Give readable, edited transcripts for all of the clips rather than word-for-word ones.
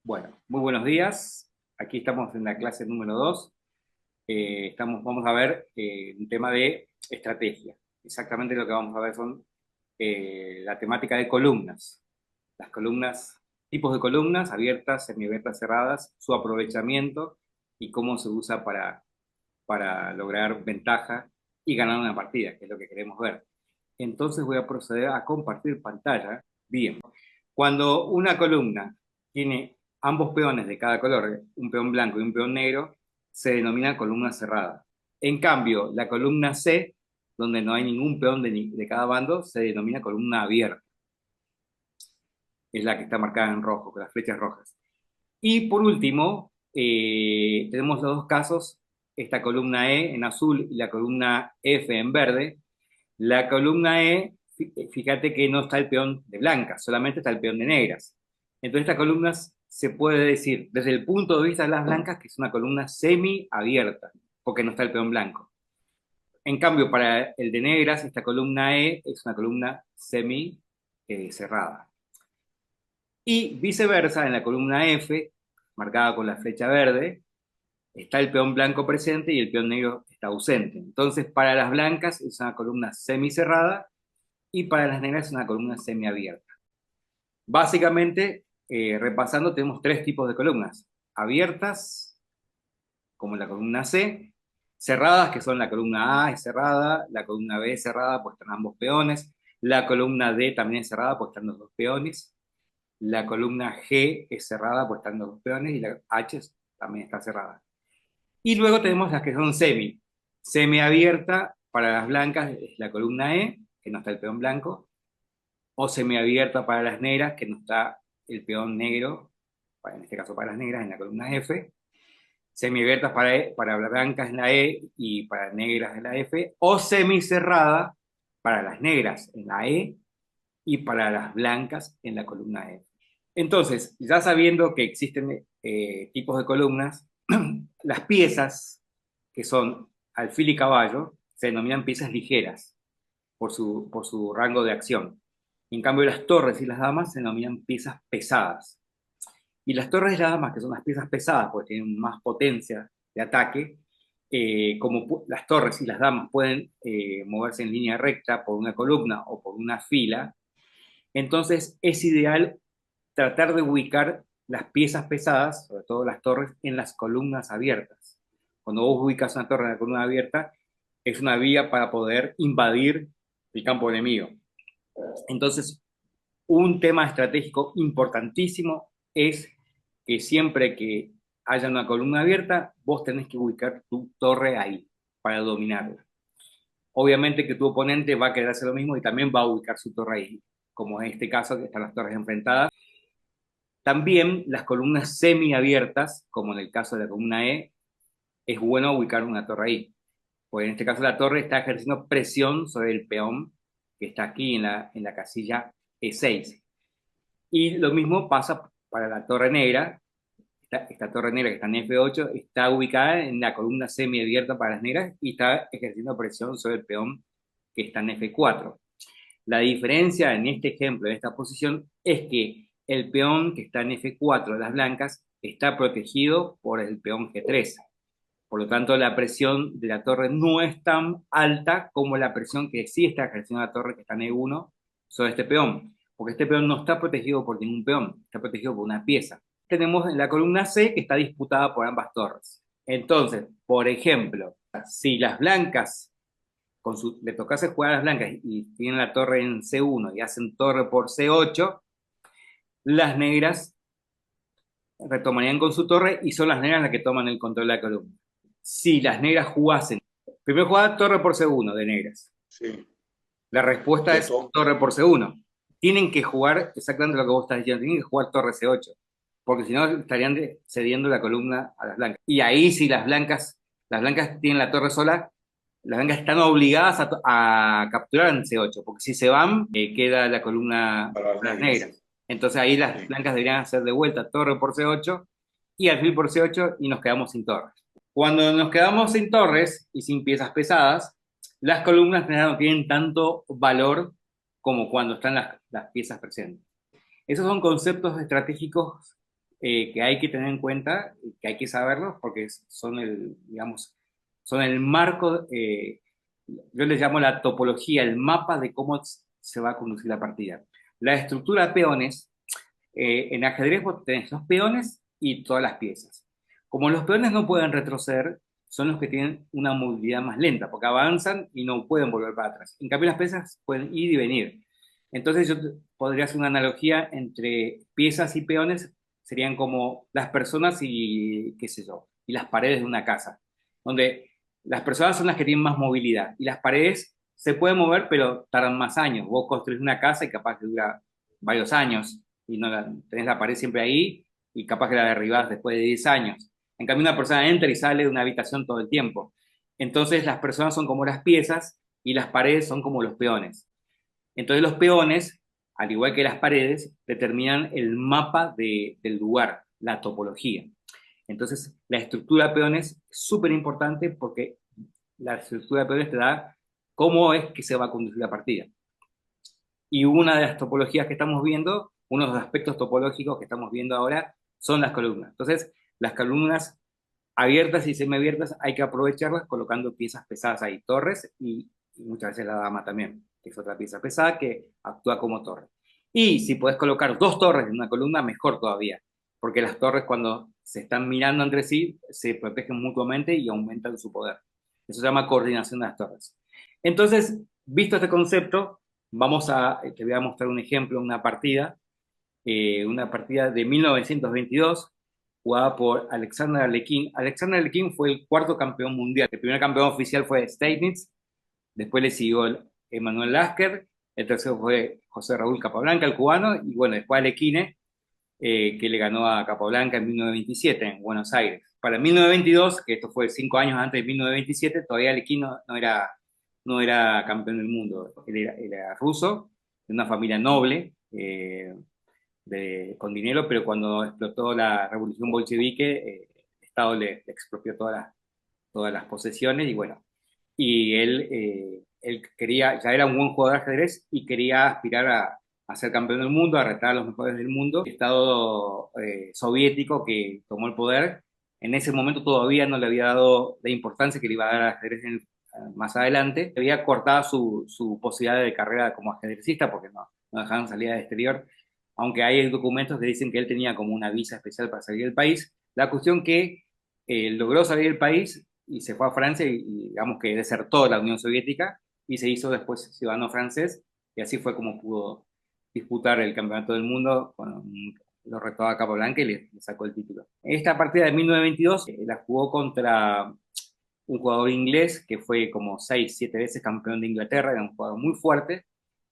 Bueno, muy buenos días. Aquí estamos en la clase número 2. Vamos a ver un tema de estrategia. Exactamente lo que vamos a ver son la temática de columnas. Las columnas, tipos de columnas, abiertas, semiabiertas, cerradas, su aprovechamiento y cómo se usa para lograr ventaja y ganar una partida, que es lo que queremos ver. Entonces voy a proceder a compartir pantalla. Bien. Cuando una columna tiene ambos peones de cada color, un peón blanco y un peón negro, se denomina columna cerrada. En cambio, la columna C, donde no hay ningún peón de cada bando, se denomina columna abierta. Es la que está marcada en rojo, con las flechas rojas. Y por último, tenemos los dos casos, esta columna E en azul y la columna F en verde. La columna E, fíjate que no está el peón de blancas, solamente está el peón de negras. Entonces, estas columnas se puede decir, desde el punto de vista de las blancas, que es una columna semi-abierta, porque no está el peón blanco. En cambio, para el de negras, esta columna E es una columna semi-cerrada. Y viceversa, en la columna F, marcada con la flecha verde, está el peón blanco presente y el peón negro está ausente. Entonces, para las blancas es una columna semicerrada y para las negras es una columna semiabierta. Básicamente, repasando, tenemos tres tipos de columnas. Abiertas, como la columna C, cerradas, que son la columna A es cerrada, la columna B es cerrada, pues están ambos peones, la columna D también es cerrada, pues están los dos peones, la columna G es cerrada, pues están los dos peones, y la H también está cerrada. Y luego tenemos las que son semiabierta, para las blancas es la columna E, que no está el peón blanco, o semiabierta para las negras, que no está el peón negro, en este caso para las negras, en la columna F, semiabiertas para blancas en la E y para negras en la F, o semicerrada para las negras en la E y para las blancas en la columna F. Entonces, ya sabiendo que existen tipos de columnas, las piezas, que son alfil y caballo, se denominan piezas ligeras por su rango de acción. En cambio, las torres y las damas se denominan piezas pesadas. Y las torres y las damas, que son las piezas pesadas, porque tienen más potencia de ataque, como las torres y las damas pueden moverse en línea recta por una columna o por una fila, entonces es ideal tratar de ubicar las piezas pesadas, sobre todo las torres, en las columnas abiertas. Cuando vos ubicas una torre en la columna abierta, es una vía para poder invadir el campo enemigo. Entonces, un tema estratégico importantísimo es que siempre que haya una columna abierta, vos tenés que ubicar tu torre ahí para dominarla. Obviamente que tu oponente va a querer hacer lo mismo y también va a ubicar su torre ahí, como en este caso que están las torres enfrentadas. También las columnas semiabiertas, como en el caso de la columna E, es bueno ubicar una torre ahí. Pues en este caso la torre está ejerciendo presión sobre el peón que está aquí en la casilla E6. Y lo mismo pasa para la torre negra. Esta torre negra que está en F8 está ubicada en la columna semiabierta para las negras y está ejerciendo presión sobre el peón que está en F4. La diferencia en este ejemplo, en esta posición, es que el peón que está en F4 de las blancas está protegido por el peón G3. Por lo tanto, la presión de la torre no es tan alta como la presión que sí está ejerciendo la torre que está en E1 sobre este peón, porque este peón no está protegido por ningún peón, está protegido por una pieza. Tenemos la columna C que está disputada por ambas torres. Entonces, por ejemplo, si las blancas le tocase jugar a las blancas y tienen la torre en C1 y hacen torre por C8, las negras retomarían con su torre y son las negras las que toman el control de la columna. Si las negras jugasen, primero jugada torre por C1 de negras. Sí, La respuesta es eso, torre por C1. Tienen que jugar exactamente lo que vos estás diciendo, tienen que jugar torre C8, porque si no estarían cediendo la columna a las blancas. Y ahí si las blancas tienen la torre sola, las blancas están obligadas a capturar en C8, porque si se van, queda la columna para las para las negras, negras. sí. Entonces ahí las Sí. blancas deberían hacer de vuelta torre por C8 y alfil por C8 y nos quedamos sin torres. Cuando nos quedamos sin torres y sin piezas pesadas, las columnas no tienen tanto valor como cuando están las piezas presentes. Esos son conceptos estratégicos que hay que tener en cuenta, que hay que saberlos, porque son digamos, son el marco, yo les llamo la topología, el mapa de cómo se va a conducir la partida. La estructura de peones, en ajedrez vos tenés los peones y todas las piezas. Como los peones no pueden retroceder, son los que tienen una movilidad más lenta, porque avanzan y no pueden volver para atrás. En cambio, las piezas pueden ir y venir. Entonces yo podría hacer una analogía entre piezas y peones, serían como las personas y, qué sé yo, y las paredes de una casa, donde las personas son las que tienen más movilidad y las paredes se pueden mover, pero tardan más años. Vos construís una casa y capaz que dura varios años y no tenés la pared siempre ahí y capaz que la derribás después de 10 años. En cambio, una persona entra y sale de una habitación todo el tiempo. Entonces, las personas son como las piezas y las paredes son como los peones. Entonces, los peones, al igual que las paredes, determinan el mapa del lugar, la topología. Entonces, la estructura de peones es súper importante porque la estructura de peones te da cómo es que se va a conducir la partida. Y una de las topologías que estamos viendo, uno de los aspectos topológicos que estamos viendo ahora, son las columnas. Entonces, las columnas abiertas y semiabiertas hay que aprovecharlas colocando piezas pesadas ahí, torres y muchas veces la dama también, que es otra pieza pesada que actúa como torre. Y si puedes colocar dos torres en una columna, mejor todavía, porque las torres cuando se están mirando entre sí se protegen mutuamente y aumentan su poder. Eso se llama coordinación de las torres. Entonces, visto este concepto, te voy a mostrar un ejemplo, una partida de 1922 jugada por Alexander Alekhine. Alexander Alekhine fue el cuarto campeón mundial. El primer campeón oficial fue Steinitz, después le siguió Emanuel Lasker, el tercero fue José Raúl Capablanca, el cubano, y bueno, después Alekhine, que le ganó a Capablanca en 1927 en Buenos Aires. Para 1922, que esto fue 5 años antes de 1927, todavía Alekhine no era campeón del mundo. Él era ruso, de una familia noble, con dinero, pero cuando explotó la revolución bolchevique, el Estado le expropió todas las posesiones y bueno, y él quería, ya era un buen jugador de ajedrez y quería aspirar a ser campeón del mundo, a retar a los mejores del mundo. El Estado soviético que tomó el poder, en ese momento todavía no le había dado la importancia que le iba a dar al ajedrez más adelante, había cortado su posibilidad de carrera como ajedrecista porque no dejaban salir al exterior, aunque hay documentos que dicen que él tenía como una visa especial para salir del país. La cuestión que logró salir del país y se fue a Francia y digamos que desertó la Unión Soviética y se hizo después ciudadano francés y así fue como pudo disputar el campeonato del mundo, cuando lo retó a Capablanca y le sacó el título. Esta partida de 1922 la jugó contra un jugador inglés que fue como 6, 7 veces campeón de Inglaterra, era un jugador muy fuerte,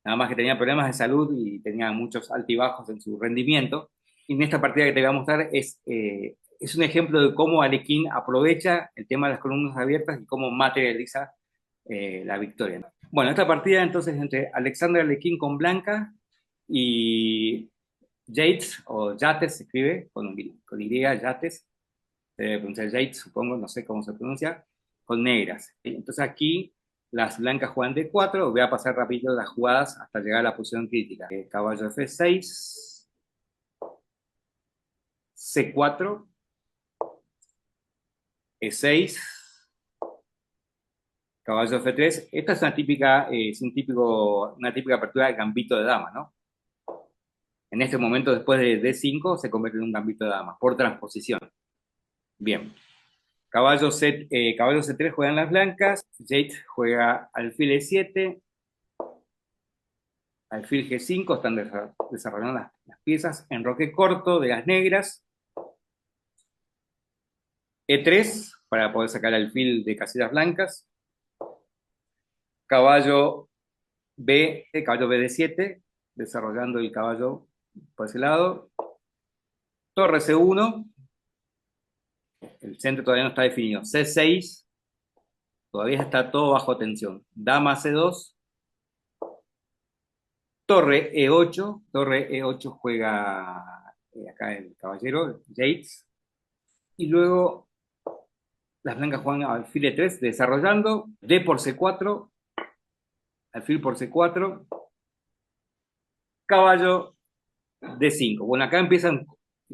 nada más que tenía problemas de salud y tenía muchos altibajos en su rendimiento. Y en esta partida que te voy a mostrar es un ejemplo de cómo Alekhine aprovecha el tema de las columnas abiertas y cómo materializa la victoria. Bueno, esta partida entonces entre Alexander Alekhine con blanca y Yates, o Yates se escribe con Y, Yates, se debe pronunciar Yates, supongo, no sé cómo se pronuncia, con negras. Entonces aquí las blancas juegan D4, voy a pasar rápido las jugadas hasta llegar a la posición crítica. Caballo F6, C4, E6, caballo F3. Esta es una típica apertura de gambito de dama, ¿no? En este momento, después de D5, se convierte en un gambito de dama, por transposición. Bien. Caballo C3 juegan las blancas, Yates juega alfil E7, alfil G5, están desarrollando las piezas, enroque corto de las negras, E3 para poder sacar el alfil de casillas blancas, caballo caballo BD7, desarrollando el caballo por ese lado, torre C1, el centro todavía no está definido, C6, todavía está todo bajo tensión, dama C2, torre E8 juega acá el caballero, Yates, y luego las blancas juegan alfil E3, desarrollando, D por C4, alfil por C4, caballo D5. Bueno, acá empiezan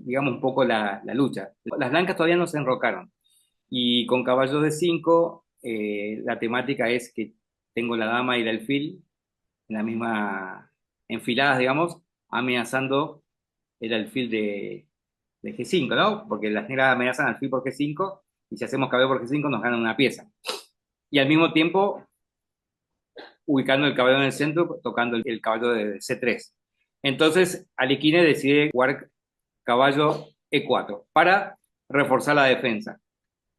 digamos, un poco la lucha. Las blancas todavía no se enrocaron. Y con caballo de 5, la temática es que tengo la dama y el alfil en la misma, enfiladas, digamos, amenazando el alfil de G5, ¿no? Porque las negras amenazan alfil por G5, y si hacemos caballo por G5 nos ganan una pieza. Y al mismo tiempo, ubicando el caballo en el centro, tocando el caballo de C3. Entonces, Alekhine decide jugar caballo E4 para reforzar la defensa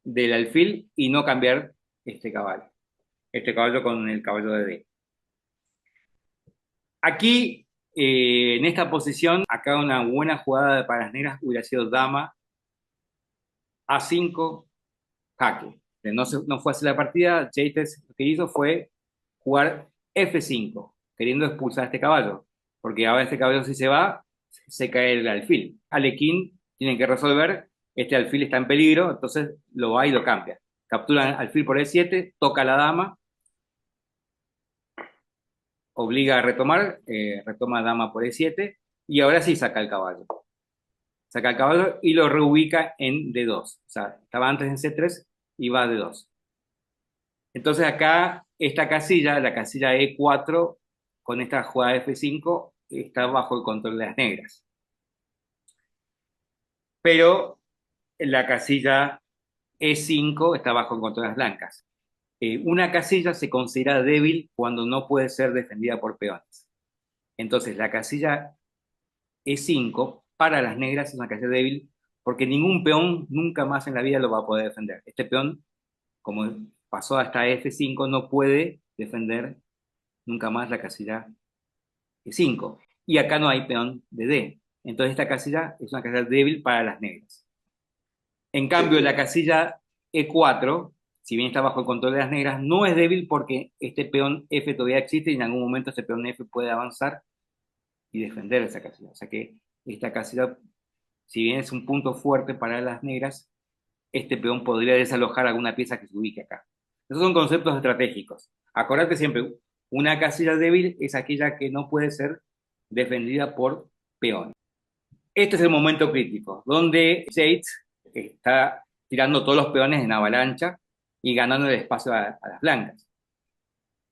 del alfil y no cambiar este caballo con el caballo de D. Aquí, en esta posición, acá una buena jugada para las negras hubiera sido dama A5, jaque. No fue así la partida. Yates lo que hizo fue jugar F5, queriendo expulsar a este caballo, porque ahora este caballo si se va, se cae el alfil. Alekhine tiene que resolver, este alfil está en peligro, entonces lo va y lo cambia. Captura alfil por E7, toca a la dama, obliga a retomar, retoma dama por E7, y ahora sí saca el caballo. Saca el caballo y lo reubica en D2. O sea, estaba antes en C3 y va a D2. Entonces acá, esta casilla, la casilla E4, con esta jugada de F5, está bajo el control de las negras. Pero la casilla E5 está bajo el control de las blancas. Una casilla se considera débil cuando no puede ser defendida por peones. Entonces, la casilla E5 para las negras es una casilla débil porque ningún peón nunca más en la vida lo va a poder defender. Este peón, como pasó hasta F5, no puede defender nunca más la casilla E5. Y acá no hay peón de D. Entonces esta casilla es una casilla débil para las negras. En cambio, la casilla E4, si bien está bajo el control de las negras, no es débil porque este peón F todavía existe y en algún momento ese peón F puede avanzar y defender esa casilla. O sea que esta casilla, si bien es un punto fuerte para las negras, este peón podría desalojar alguna pieza que se ubique acá. Esos son conceptos estratégicos. Acordate siempre, una casilla débil es aquella que no puede ser defendida por peones. Este es el momento crítico, donde Yates está tirando todos los peones en avalancha y ganando el espacio a las blancas.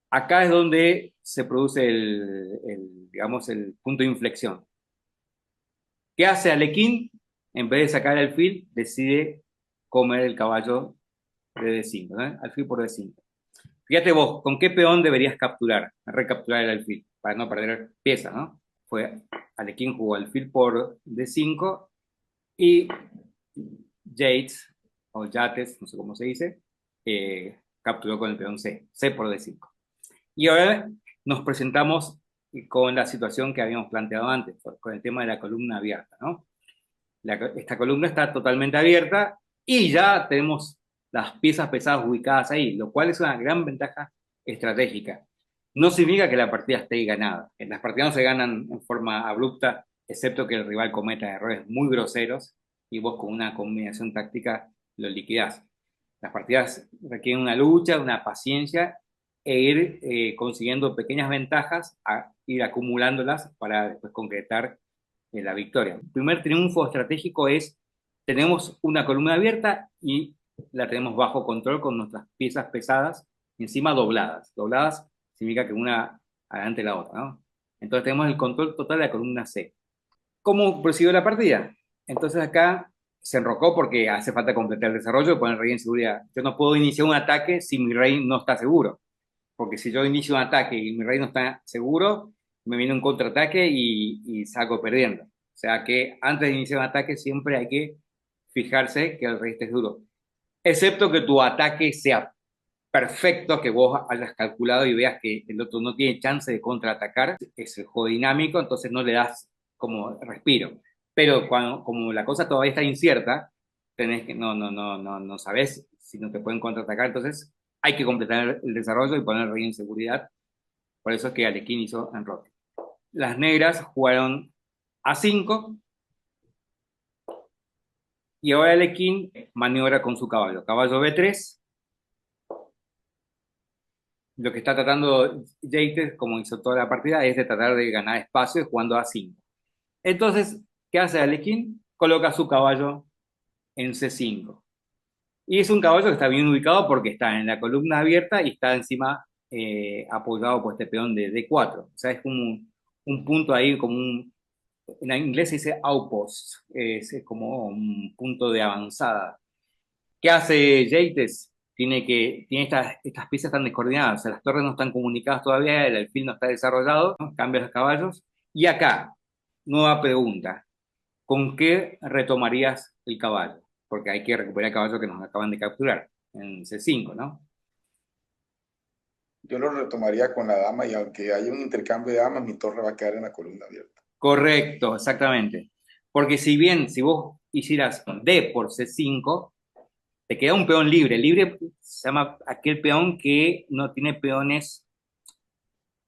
Acá es donde se produce digamos, el punto de inflexión. ¿Qué hace Alekhine? En vez de sacar el alfil, decide comer el caballo de D5, ¿no? Alfil por D5. Fíjate vos, ¿con qué peón deberías capturar? Recapturar el alfil, para no perder pieza, ¿no? Fue Alekhine jugó alfil por D5 y Yates, o Yates, no sé cómo se dice, capturó con el peón C, C por D5. Y ahora nos presentamos con la situación que habíamos planteado antes, con el tema de la columna abierta, ¿no? Esta columna está totalmente abierta y ya tenemos las piezas pesadas ubicadas ahí, lo cual es una gran ventaja estratégica. No significa que la partida esté ganada. Las partidas no se ganan en forma abrupta, excepto que el rival cometa errores muy groseros y vos con una combinación táctica lo liquidás. Las partidas requieren una lucha, una paciencia e ir consiguiendo pequeñas ventajas, ir acumulándolas para después concretar la victoria. El primer triunfo estratégico es, tenemos una columna abierta y la tenemos bajo control con nuestras piezas pesadas, encima dobladas. Dobladas significa que una adelante la otra, ¿no? Entonces tenemos el control total de la columna C. ¿Cómo prosiguió la partida? Entonces acá se enrocó porque hace falta completar el desarrollo y poner el rey en seguridad. Yo no puedo iniciar un ataque si mi rey no está seguro, porque si yo inicio un ataque y mi rey no está seguro, me viene un contraataque y salgo perdiendo. O sea que antes de iniciar un ataque siempre hay que fijarse que el rey esté seguro. Excepto que tu ataque sea perfecto, que vos hayas calculado y veas que el otro no tiene chance de contraatacar, es el juego dinámico, entonces no le das como respiro. Pero como la cosa todavía está incierta, tenés que, no sabes si no te pueden contraatacar, entonces hay que completar el desarrollo y poner el rey en seguridad. Por eso es que Alekhine hizo enroque. Las negras jugaron A5 y ahora Alekhine maniobra con su caballo. Caballo B3. Lo que está tratando Yates, como hizo toda la partida, es de tratar de ganar espacio jugando A5. Entonces, ¿qué hace Alekhine? coloca su caballo en C5. Y es un caballo que está bien ubicado porque está en la columna abierta y está encima apoyado por este peón de D4. O sea, es como un punto ahí, como un, en inglés se dice outpost, es como un punto de avanzada. ¿Qué hace Yates? Tiene estas piezas tan descoordinadas, o sea, las torres no están comunicadas todavía, el alfil no está desarrollado, ¿no? Cambia los caballos. Y acá, nueva pregunta, ¿con qué retomarías el caballo? Porque hay que recuperar el caballo que nos acaban de capturar en C5, ¿no? Yo lo retomaría con la dama y aunque haya un intercambio de damas, mi torre va a quedar en la columna abierta. Correcto, exactamente. Porque si bien, si vos hicieras D por C5, te queda un peón libre. Libre se llama aquel peón que no tiene peones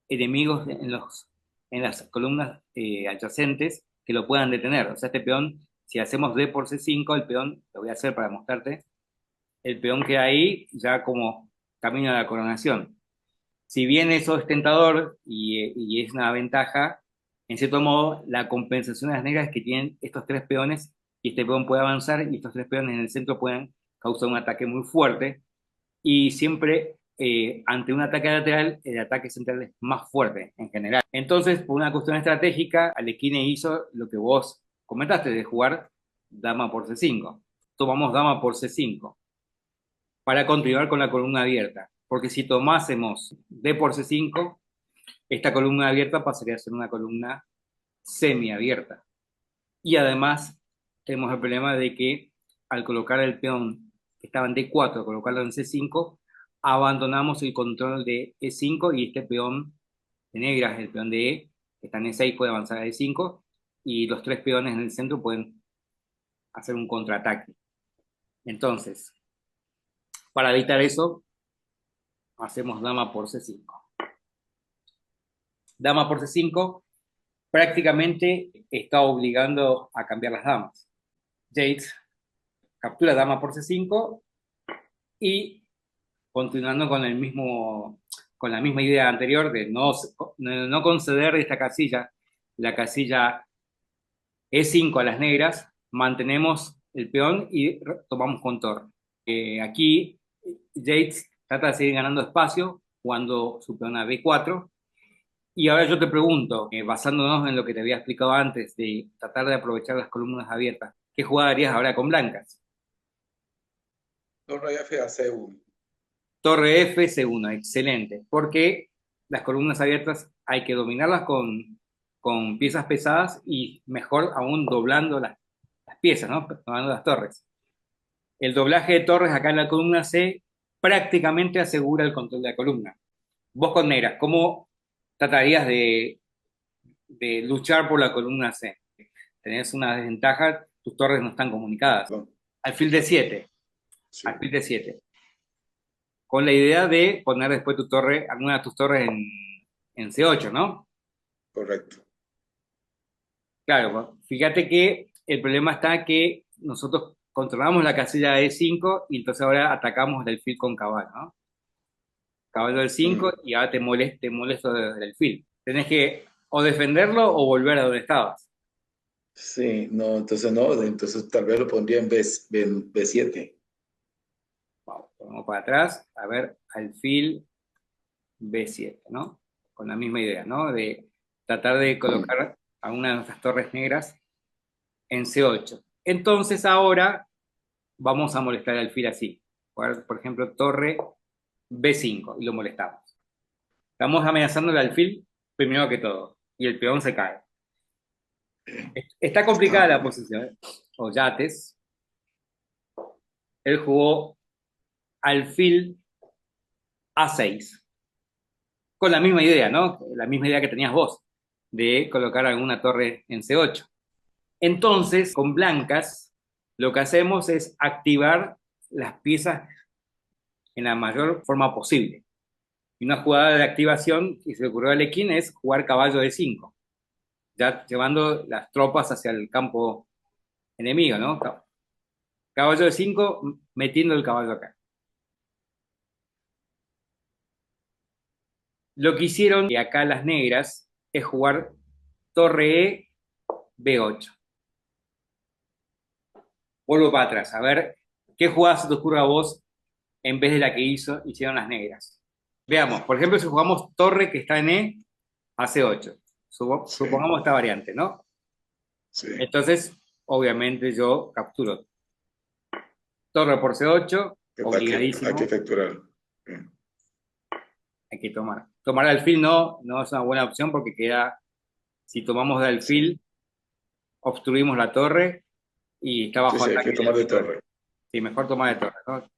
enemigos en las columnas adyacentes que lo puedan detener. O sea, este peón, si hacemos D por C5, el peón, lo voy a hacer para mostrarte, el peón queda ahí ya como camino a la coronación. Si bien eso es tentador y es una ventaja, en cierto modo, la compensación de las negras es que tienen estos tres peones y este peón puede avanzar y estos tres peones en el centro pueden causar un ataque muy fuerte y siempre ante un ataque lateral, el ataque central es más fuerte en general. Entonces, por una cuestión estratégica, Alekhine hizo lo que vos comentaste de jugar dama por C5. Tomamos dama por C5 para continuar con la columna abierta, porque si tomásemos D por C5, esta columna abierta pasaría a ser una columna semiabierta. Y además tenemos el problema de que al colocar el peón que estaba en D4, colocarlo en C5, abandonamos el control de E5 y este peón de negras, el peón de E, que está en E6, puede avanzar a E5 y los tres peones en el centro pueden hacer un contraataque. Entonces, para evitar eso, hacemos dama por C5. Dama por C5 prácticamente está obligando a cambiar las damas. Yates captura dama por C5 y continuando con con la misma idea anterior de no conceder esta casilla, la casilla E5 a las negras, mantenemos el peón y tomamos con torre. Aquí Yates trata de seguir ganando espacio jugando su peón a B4. Y ahora yo te pregunto, basándonos en lo que te había explicado antes, de tratar de aprovechar las columnas abiertas, ¿qué jugada harías ahora con blancas? Torre F a C1. Torre F, C1, excelente, porque las columnas abiertas hay que dominarlas con piezas pesadas y mejor aún doblando las piezas, ¿no? Doblando las torres. El doblaje de torres acá en la columna C prácticamente asegura el control de la columna. Vos con negras, ¿cómo tratarías de luchar por la columna C? Tenés una desventaja, tus torres no están comunicadas. Perdón. Alfil de 7, Sí, alfil de 7. Con la idea de poner después tu torre, alguna de tus torres en C8, ¿no? correcto. Claro, pues, fíjate que el problema está que nosotros controlamos la casilla de E5 y entonces ahora atacamos el alfil con caballo, ¿no? Caballo del 5 Mm. y ahora te molesto desde el alfil. Tenés que o defenderlo o volver a donde estabas. Sí, no, entonces tal vez lo pondría en B7. Vamos para atrás, a ver, alfil B7, ¿no? Con la misma idea, ¿no? De tratar de Mm. colocar a una de nuestras torres negras en C8. Entonces ahora vamos a molestar al alfil así. Por ejemplo, torre B5 y lo molestamos. Estamos amenazando al alfil primero que todo y el peón se cae. Está complicada Ah, la posición, ¿eh? O Yates, él jugó alfil A6 con la misma idea, ¿no? La misma idea que tenías vos de colocar alguna torre en C8. Entonces, con blancas, lo que hacemos es activar las piezas en la mayor forma posible. Y una jugada de activación que se le ocurrió a Lequín es jugar caballo de 5, ya llevando las tropas hacia el campo enemigo, ¿no? Caballo de 5 metiendo el caballo acá. Lo que hicieron y acá las negras es jugar torre E, B8. vuelvo para atrás, a ver qué jugada se te ocurre a vos en vez de la que hicieron las negras. Veamos, por ejemplo, si jugamos torre que está en E a C8, Sí, supongamos esta variante, ¿no? sí. Entonces, obviamente yo capturo torre por C8, Hay que obligadísimo, capturar. Bien. hay que tomar. Tomar alfil no es una buena opción porque queda, si tomamos de Sí, alfil, obstruimos la torre y está sí, bajo sí, hay ataque que el tomar de alfil. torre. Sí, mejor tomar de torre, ¿no?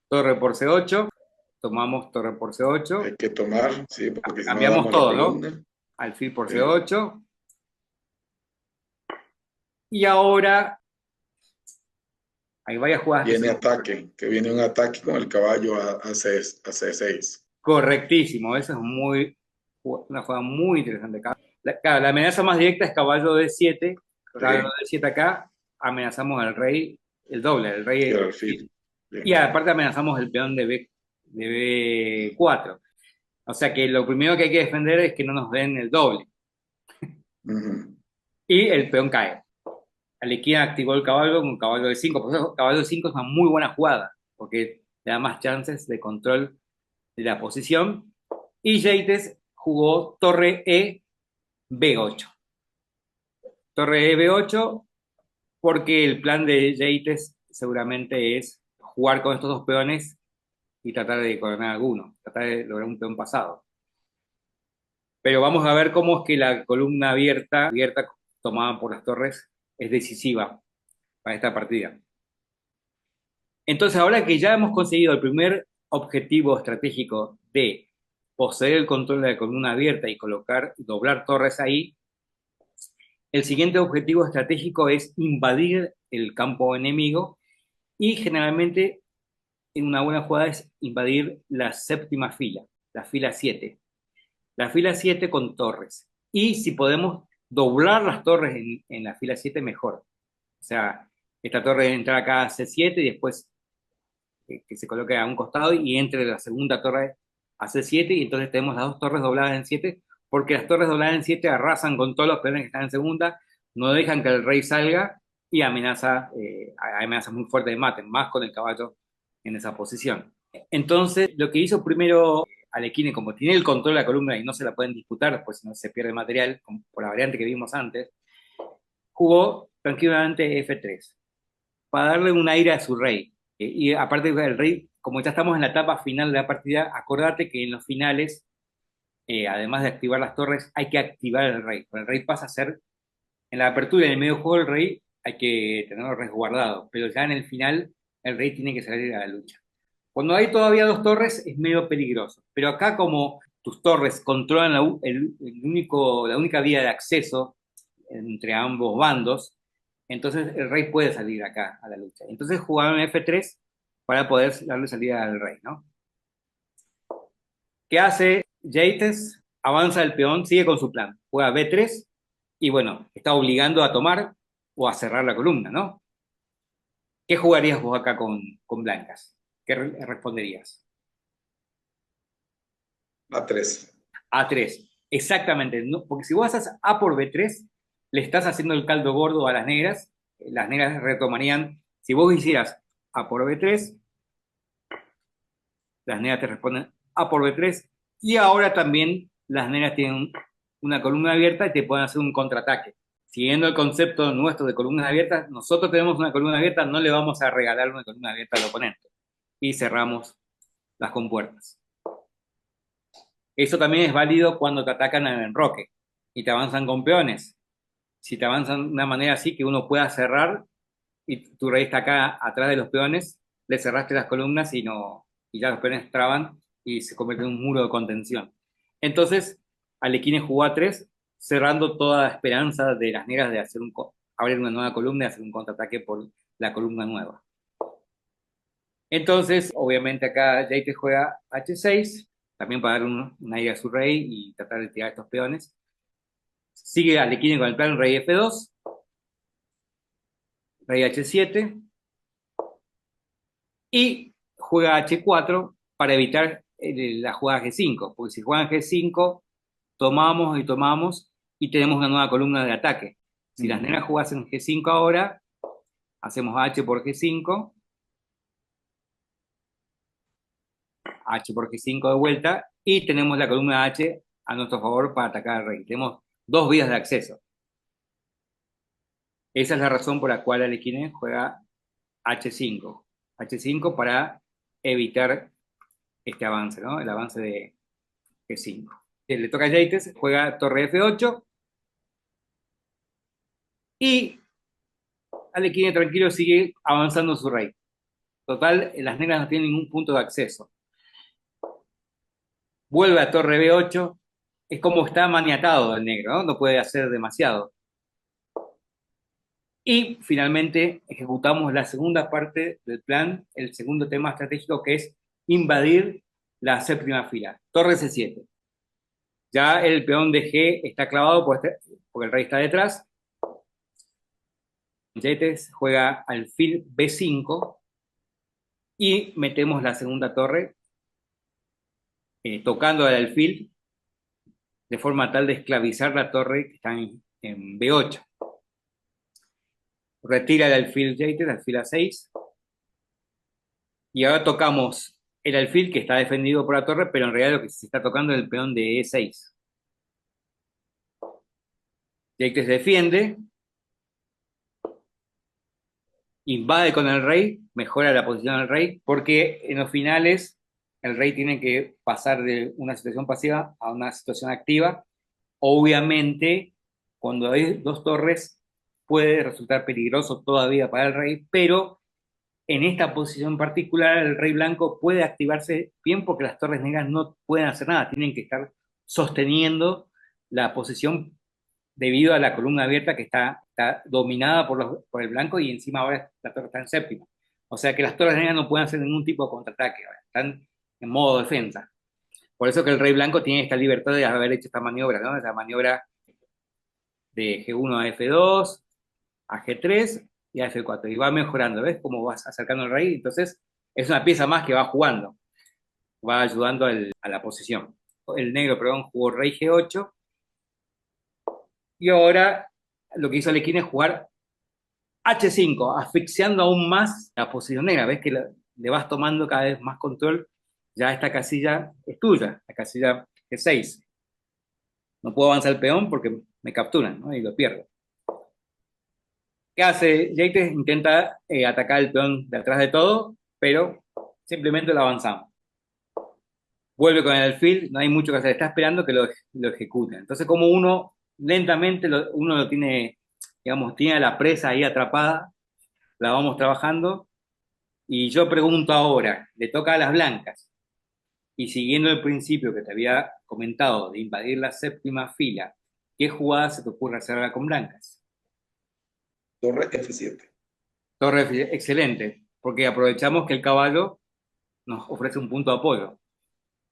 Torre por C8, tomamos torre por C8, Hay que tomar, sí, porque si no cambiamos damos la todo, ¿no? columna. Alfil por Sí. C8, y ahora hay varias jugadas que Viene son ataque, que viene un ataque con el caballo a C6. correctísimo, eso es una jugada muy interesante. Claro, la amenaza más directa es caballo D7, caballo Sí, D7 acá, amenazamos al rey, el doble, el y el rey, alfil. y Bien. aparte amenazamos el peón de B4. O sea que lo primero que hay que defender es que no nos den el doble. Ujú. Y el peón cae. Alekhine activó el caballo con caballo de 5. Por eso caballo de 5 es una muy buena jugada, porque le da más chances de control de la posición. Y Yates jugó torre E B8. Torre E B8 porque el plan de Yates seguramente es jugar con estos dos peones y tratar de coronar alguno, tratar de lograr un peón pasado. Pero vamos a ver cómo es que la columna abierta tomada por las torres es decisiva para esta partida. Entonces, ahora que ya hemos conseguido el primer objetivo estratégico de poseer el control de la columna abierta y doblar torres ahí, el siguiente objetivo estratégico es invadir el campo enemigo y generalmente en una buena jugada es invadir la séptima fila, la fila 7. La fila 7 con torres. Y si podemos doblar las torres en la fila 7 mejor. O sea, esta torre entra acá a C7 y después que se coloque a un costado y entre la segunda torre a C7 y entonces tenemos las dos torres dobladas en 7 porque las torres dobladas en 7 arrasan con todos los peones que están en segunda, no dejan que el rey salga y amenaza muy fuerte de mate, más con el caballo en esa posición. Entonces, lo que hizo primero Alekhine, como tiene el control de la columna y no se la pueden disputar, pues si no se pierde material, como por la variante que vimos antes, jugó tranquilamente F3 para darle un aire a su rey. Y aparte del rey, como ya estamos en la etapa final de la partida, acordate que en los finales, además de activar las torres, hay que activar el rey. El rey pasa a ser, en la apertura y en el medio juego, el rey hay que tenerlo resguardado, pero ya en el final, el rey tiene que salir a la lucha. Cuando hay todavía dos torres, es medio peligroso. Pero acá, como tus torres controlan la única vía de acceso entre ambos bandos, entonces el rey puede salir acá a la lucha. Entonces jugaron F3 para poder darle salida al rey, ¿no? ¿Qué hace Yates? Avanza el peón, sigue con su plan. Juega B3 y bueno, está obligando a tomar o a cerrar la columna, ¿no? ¿Qué jugarías vos acá con blancas? ¿Qué responderías? A3. A3. Exactamente, ¿no? Porque si vos haces A por B3, le estás haciendo el caldo gordo a las negras retomarían, si vos hicieras A por B3, las negras te responden A por B3, y ahora también las negras tienen una columna abierta y te pueden hacer un contraataque. Siguiendo el concepto nuestro de columnas abiertas, nosotros tenemos una columna abierta, no le vamos a regalar una columna abierta al oponente. Y cerramos las compuertas. Eso también es válido cuando te atacan en el enroque y te avanzan con peones. Si te avanzan de una manera así que uno pueda cerrar y tu rey está acá atrás de los peones, le cerraste las columnas y ya los peones traban y se convierte en un muro de contención. Entonces, Alekhine jugó a 3, cerrando toda la esperanza de las negras de abrir una nueva columna y hacer un contraataque por la columna nueva. Entonces, obviamente acá Jake juega H6, también para dar un aire a su rey y tratar de tirar estos peones. Sigue Alekhine con el plan rey F2, rey H7 y juega H4 para evitar la jugada G5, porque si juegan G5, tomamos y tomamos y tenemos una nueva columna de ataque. Si las negras jugasen G5 ahora, Hacemos H por G5, H por G5 de vuelta, y tenemos la columna H a nuestro favor para atacar al rey. Tenemos dos vías de acceso. Esa es la razón por la cual Alekhine juega H5. H5 para evitar este avance, ¿no? El avance de G5. Le toca a Yates, juega torre F8, y Alekhine tranquilo sigue avanzando su rey. Total, las negras no tienen ningún punto de acceso. Vuelve a torre B8, es como está maniatado el negro, ¿no? No puede hacer demasiado. Y finalmente ejecutamos la segunda parte del plan, el segundo tema estratégico, que es invadir la séptima fila, torre C7. Ya el peón de G está clavado porque el rey está detrás. Yetes juega alfil B5 y metemos la segunda torre, tocando al alfil de forma tal de esclavizar la torre que está en B8. Retira el alfil Yetes, alfil A6, y ahora tocamos el alfil que está defendido por la torre, pero en realidad lo que se está tocando es el peón de E6. Yetes defiende, invade con el rey, mejora la posición del rey, porque en los finales el rey tiene que pasar de una situación pasiva a una situación activa. Obviamente, cuando hay dos torres, puede resultar peligroso todavía para el rey, pero en esta posición particular el rey blanco puede activarse bien porque las torres negras no pueden hacer nada, tienen que estar sosteniendo la posición debido a la columna abierta que está dominada por el blanco, y encima ahora la torre está en séptima. O sea que las torres negras no pueden hacer ningún tipo de contraataque, ahora están en modo defensa. Por eso que el rey blanco tiene esta libertad de haber hecho esta maniobra, ¿no? Esa maniobra de G1 a F2, a G3 y a F4. Y va mejorando, ¿ves? Cómo vas acercando al rey. Entonces, es una pieza más que va jugando, va ayudando a la posición. El negro, perdón, jugó rey G8, y ahora lo que hizo Alekhine es jugar H5, asfixiando aún más la posición negra. Ves que le vas tomando cada vez más control. Ya esta casilla es tuya, la casilla G6. No puedo avanzar el peón porque me capturan, ¿no? Y lo pierdo. ¿Qué hace Yates? Intenta atacar el peón de atrás de todo, pero simplemente lo avanzamos. Vuelve con el alfil, no hay mucho que hacer, está esperando que lo ejecuten. Entonces, como uno lentamente, uno lo tiene, digamos, tiene a la presa ahí atrapada, la vamos trabajando, y yo pregunto ahora, le toca a las blancas, y siguiendo el principio que te había comentado de invadir la séptima fila, ¿qué jugada se te ocurre hacerla con blancas? Torre F7. Torre, excelente, porque aprovechamos que el caballo nos ofrece un punto de apoyo.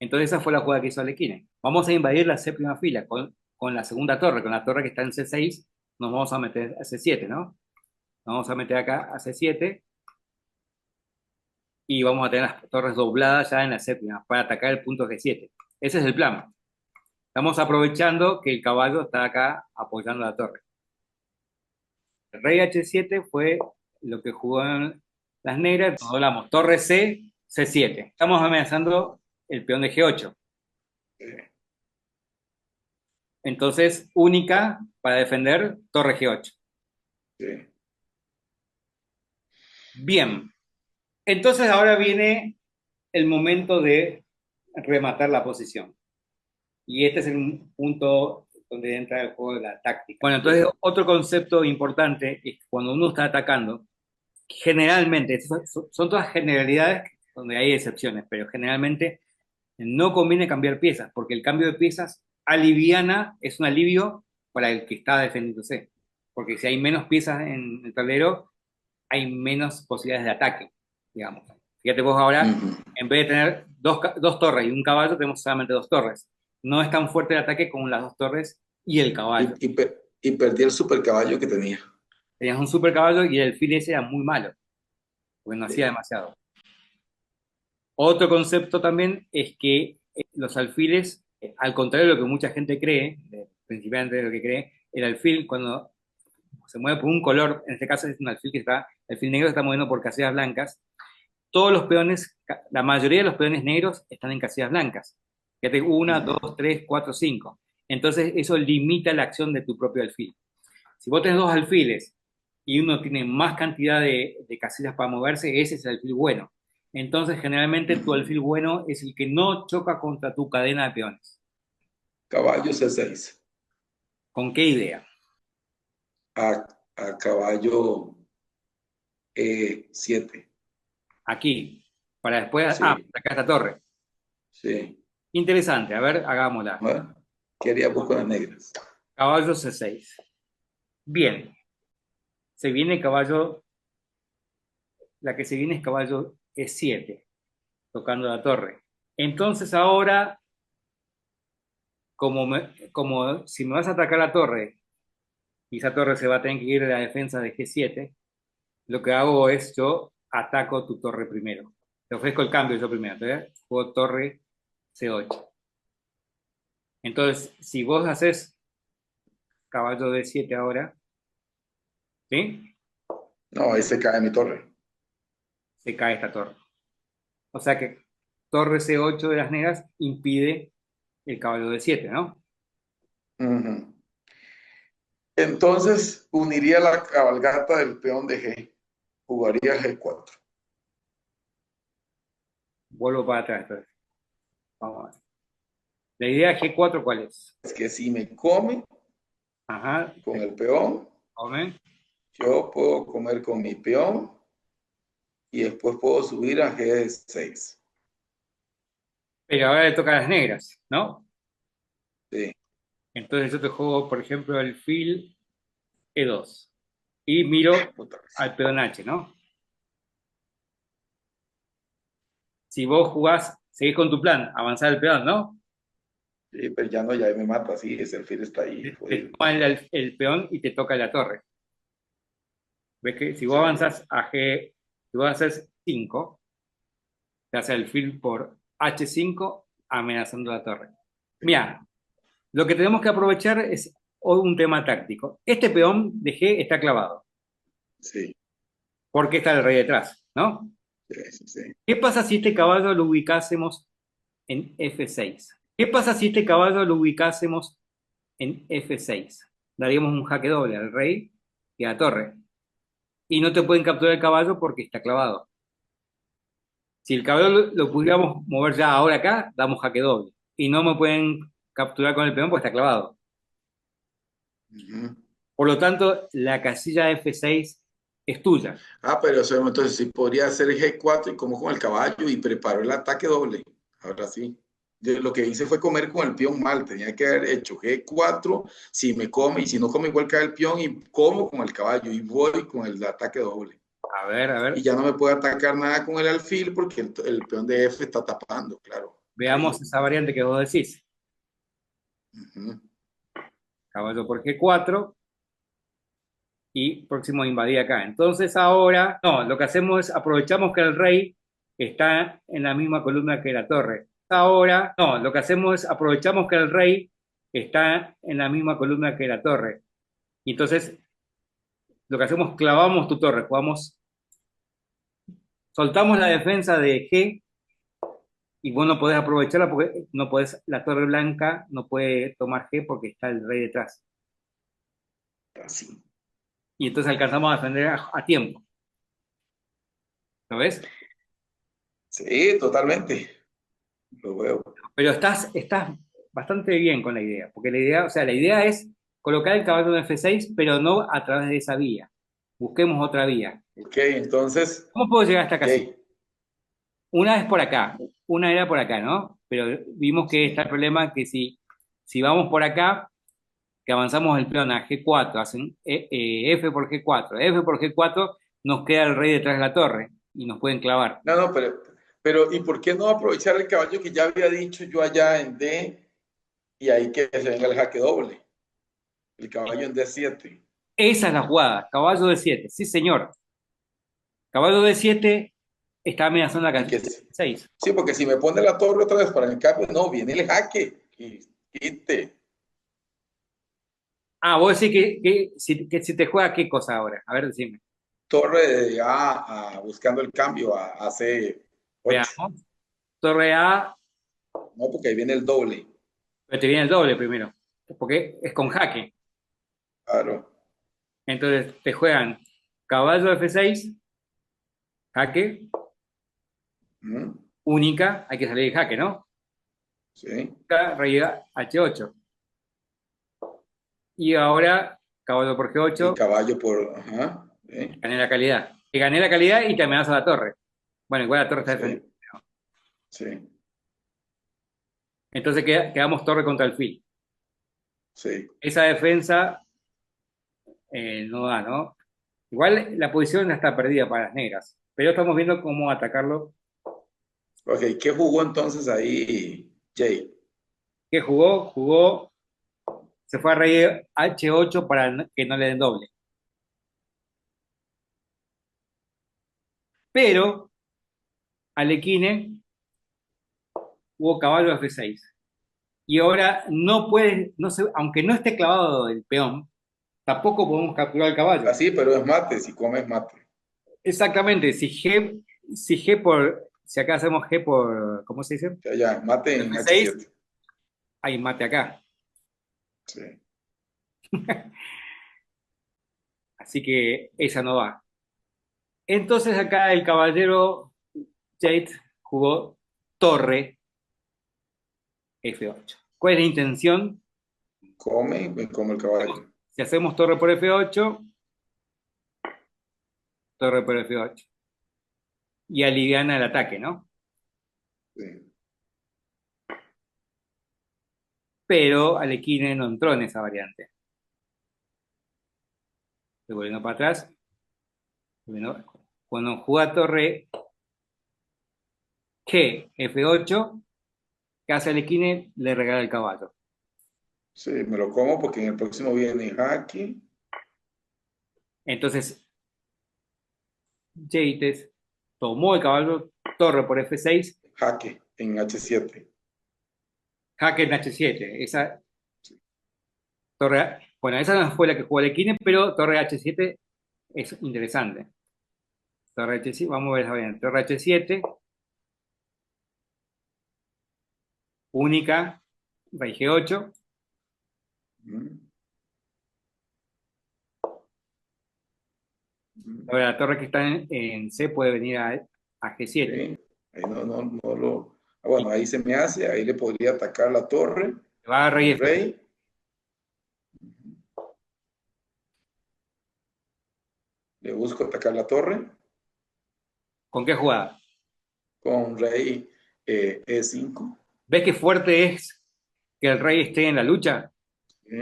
Entonces esa fue la jugada que hizo Alekhine. Vamos a invadir la séptima fila con la segunda torre, con la torre que está en C6, nos vamos a meter a C7, ¿no? Nos vamos a meter acá a C7, y vamos a tener las torres dobladas ya en la séptima para atacar el punto G7. Ese es el plan. Estamos aprovechando que el caballo está acá apoyando la torre. El rey H7 fue lo que jugó en las negras. Nos hablamos torre C, C7. Estamos amenazando el peón de G8. Entonces, única para defender torre G8. Sí. Bien. Entonces ahora viene el momento de rematar la posición. Y este es el punto donde entra el juego de la táctica. Bueno, entonces otro concepto importante es que cuando uno está atacando, generalmente, son todas generalidades donde hay excepciones, pero generalmente no conviene cambiar piezas, porque el cambio de piezas aliviana, es un alivio para el que está defendiéndose. Porque si hay menos piezas en el tablero, hay menos posibilidades de ataque, digamos. Fíjate vos ahora, en vez de tener dos torres y un caballo, tenemos solamente dos torres. No es tan fuerte el ataque como las dos torres y el caballo. Y perdí el super caballo que tenía. Tenías un super caballo y el alfil ese era muy malo, porque no hacía demasiado. Otro concepto también es que los alfiles, al contrario de lo que mucha gente cree, principalmente de lo que cree, el alfil cuando se mueve por un color, en este caso es un alfil que está alfil negro se está moviendo por casillas blancas. Todos los peones, la mayoría de los peones negros están en casillas blancas. Fíjate, 1, 2, 3, 4, 5. Entonces eso limita la acción de tu propio alfil. Si vos tenés dos alfiles y uno tiene más cantidad de casillas para moverse, ese es el alfil bueno. Entonces generalmente tu alfil bueno es el que no choca contra tu cadena de peones. Caballo C6. ¿Con qué idea? A caballo E7. Aquí, para después, Sí, acá esta torre. sí. Interesante, a ver, hagámosla. Bueno, ¿qué haríamos con las negras? Caballo C6. Bien, se viene caballo, la que se viene es caballo E7, tocando la torre. Entonces ahora, como si me vas a atacar la torre, y esa torre se va a tener que ir a la defensa de G7, lo que hago es yo ataco tu torre primero. Te ofrezco el cambio yo primero, ¿eh? Juego torre C8. Entonces, si vos haces caballo D7 ahora, ¿sí? No, ahí se cae mi torre. Se cae esta torre. O sea que torre C8 de las negras impide el caballo D7, ¿no? Ujú. Entonces, uniría la cabalgata del peón de G. Jugaría G4. Vuelvo para atrás. Entonces. Vamos a ver. La idea G4, ¿cuál es? Es que si me come Ajá. con el peón, Come. yo puedo comer con mi peón y después puedo subir a G6. Pero ahora le toca a las negras, ¿no? Sí. Entonces yo te juego, por ejemplo, el fil E2 y miro Puta. al peón H, ¿no? Si vos jugás, seguís con tu plan, avanzar el peón, ¿no? Sí, pero ya no, ya me mata, sí, ese alfil está ahí, Te jodido. toma el peón y te toca la torre. ¿Ves que si vos Sí. avanzás a G, si vos haces 5, te hace el fil por H5 amenazando la torre. Mira, lo que tenemos que aprovechar es hoy un tema táctico. Este peón de G está clavado, Sí, porque está el rey detrás, ¿no? sí, sí, sí. ¿Qué pasa si este caballo lo ubicásemos en F6? ¿Qué pasa si este caballo lo ubicásemos en F6? Daríamos un jaque doble al rey y a la torre. Y no te pueden capturar el caballo porque está clavado. Si el caballo lo pudiéramos mover ya ahora acá, damos jaque doble. Y no me pueden capturar con el peón porque está clavado. Ujú. Por lo tanto, la casilla F6 es tuya. Ah, pero eso, entonces sí podría hacer G4 y como con el caballo y preparo el ataque doble. Ahora sí. Yo lo que hice fue comer con el peón mal. Tenía que haber hecho G4 si me come y si no come igual cae el peón y como con el caballo y voy con el ataque doble. A Y ver, ya no me puede atacar nada con el alfil porque el peón de F está tapando, claro. veamos Ahí. esa variante que vos decís. Ujú. Caballo por G4 y próximo a invadir acá. Entonces ahora, no, lo que hacemos es aprovechamos que el rey está en la misma columna que la torre. Ahora, no, lo que hacemos es aprovechamos que el rey está en la misma columna que la torre. Y entonces lo que hacemos, clavamos tu torre, jugamos, soltamos la defensa de G y vos no podés aprovecharla porque no podés, la torre blanca no puede tomar G porque está el rey detrás. Así. Y entonces alcanzamos a defender a tiempo. ¿Lo ves? Sí, totalmente. Lo veo. Pero estás bastante bien con la idea, porque la idea, o sea, la idea es colocar el caballo en F6, pero no a través de esa vía. Busquemos otra vía. Ok, entonces, ¿Cómo puedo llegar hasta ok. casilla? Una es por acá, una era por acá, ¿no? Pero vimos que está el Sí. problema que si vamos por acá, que avanzamos el peón a G4, hacen F por G4, F por G4, nos queda el rey detrás de la torre y nos pueden clavar. No, no, pero ¿y por qué no aprovechar el caballo que ya había dicho yo allá en D y ahí que se venga el jaque doble? El caballo en D7. Esa es la jugada, caballo de 7, sí señor. Caballo de 7 está amenazando la Y casilla que de 6. sí, porque si me pone la torre otra vez para el cambio, no, viene el jaque. Y quite. Ah, vos decís que si te juega qué cosa ahora. A ver, decime. torre de A buscando el cambio a C8. Veamos. Torre A, No, porque ahí viene el doble. pero te viene el doble primero, porque es con jaque. Claro. Entonces te juegan caballo F6, jaque, Ujú. única, hay que salir de jaque, ¿no? Sí. Rey H8. Y ahora caballo por Y G8, caballo por. Ajá. Sí. gané la calidad. Y gané la calidad y te amenaza la torre. Bueno, igual la torre está defendida. Sí. Sí. Entonces quedamos torre contra alfil. Sí. Esa defensa no da, ¿no? Igual la posición está perdida para las negras, pero estamos viendo cómo atacarlo. Ok, ¿qué jugó entonces ahí Jay? ¿Qué jugó? Jugó, se fue a rey H8 para que no le den doble. Pero Alekhine jugó caballo F6. Y ahora no puede, no se, aunque no esté clavado el peón, tampoco podemos capturar el caballo. Así, pero es mate, si comes mate. Exactamente, si acá hacemos G por, ¿cómo se dice? O sea, ya, mate en F6, H7. hay mate acá. Sí. Así que esa no va. Entonces acá el caballero Jade jugó torre F8. ¿Cuál es la intención? Come, me come el caballo. Si hacemos torre por F8, torre por F8. Y aliviana el ataque, ¿no? Sí. Pero Alekhine no entró en esa variante. Volviendo para atrás. Cuando juega torre G, F8, ¿qué hace Alekhine? Le regala el caballo. Sí, me lo como porque en el próximo viene jaque. Entonces, Yates tomó el caballo, torre por F6, Jaque en H7. jaque en H7. Esa torre, bueno, esa no fue la que jugó Alekhine, pero torre H7 es interesante. Torre H7, vamos a ver esa variante. Torre H7, única, rey G8. Mm, mm. Ahora, la torre que está en C puede venir a G7. Sí, ahí no lo. Bueno, Y ahí se me hace, ahí le podría atacar la torre, va a rey el F. rey. Le busco atacar la torre ¿Con qué jugada? con rey E5. ¿Ves qué fuerte es que el rey esté en la lucha? ¿Sí?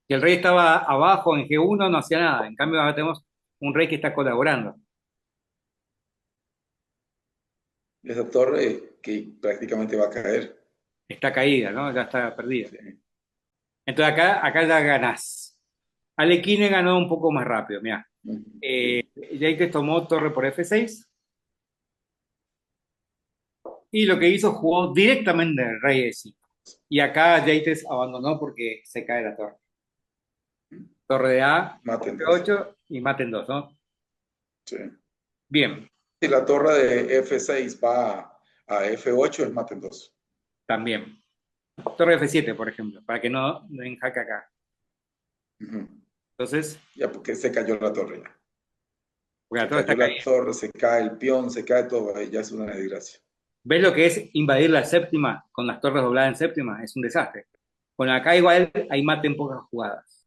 Si el rey estaba abajo en G1 no hacía nada. En cambio, ahora tenemos un rey que está colaborando. Esa torre que prácticamente va a caer. Está caída, ¿no? Ya está perdida. Sí. Entonces acá ya ganás. Alekhine ganó un poco más rápido, mira. Sí. Jake tomó torre por F6 y lo que hizo jugó directamente el rey E5. Y acá Yates abandonó porque se cae la torre. Torre de A, Maten dos. F8 y maten dos, ¿no? Sí. Bien, Si la torre de F6 va a F8, es maten dos. también. Torre F7, por ejemplo, para que no den jaque acá. Ujú. Entonces, Ya, porque se cayó la torre ya. porque la Se torre cayó está la caída. torre, se cae el peón, se cae todo, ahí ya es una desgracia. ¿Ves lo que es invadir la séptima con las torres dobladas en séptima? Es un desastre. Bueno, acá igual hay mate en pocas jugadas.